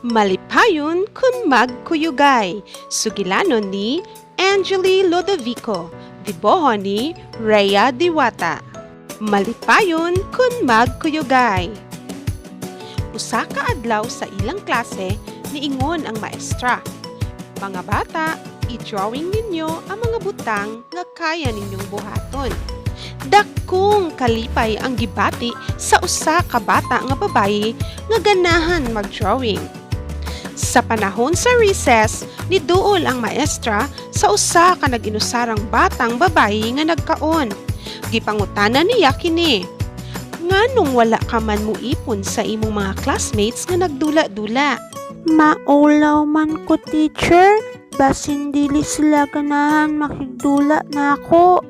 Malipayon kun magkuyugay, sugilanon ni Angeli Lodovico, dibohon ni Rhea Diwata. Malipayon kun magkuyugay. Usa ka adlaw sa ilang klase, niingon ang maestra. Mga bata, i-drawing ninyo ang mga butang nga kaya ninyong buhaton. Dakong kalipay ang gibati sa usa ka bata nga babayi nga ganahan mag-drawing. Sa panahon sa recess, niduol ang maestra sa usa ka nag-inusarang batang babayi nga nagkaon. Gipangutana niya kini, nganong wala ka man muipon sa imong mga classmates nga nagdula-dula? Maulaw man ko, teacher. Basin dili sila ganahan makigdula na ako.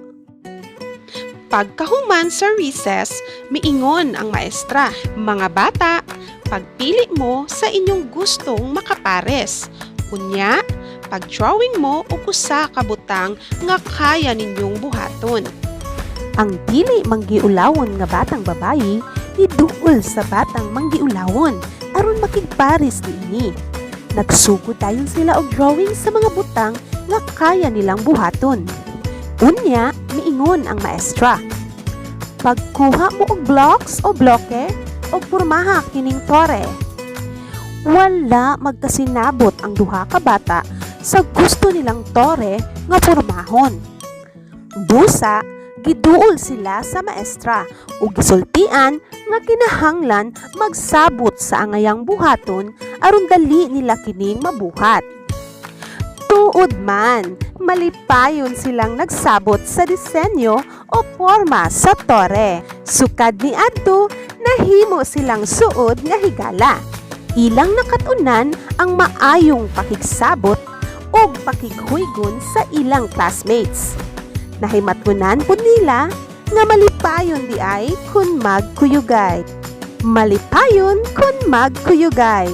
Pagkahuman sa recess, miingon ang maestra, mga bata, pagpili mo sa inyong gustong makapares. Unya, pag-drawing mo og usa ka butang nga kaya ninyong buhaton. Ang dili manggiulawon nga batang babayi, niduol sa batang manggiulawon aron makigpares niini. Nagsugod tayon sila og drawing sa mga butang nga kaya nilang buhaton. Unya, miingon ang maestra, pagkuha mo og blocks o bloke og pormaha kining tore. Wala magkasinabot ang duha ka bata sa gusto nilang tore nga pormahon. Busa, giduol sila sa maestra ug gisultian nga kinahanglan magsabot sa angayang buhaton aron dali nila kining mabuhat. Tuod man, malipayon silang nagsabot sa disenyo o porma sa tore. Sukad ni adto, nahimo silang suod nga higala. Ilang nakatunan ang maayong pakigsabot o pakighuygon sa ilang classmates. Nahimatunan po nila nga malipayon di ay kun magkuyugay. Malipayon kun magkuyugay.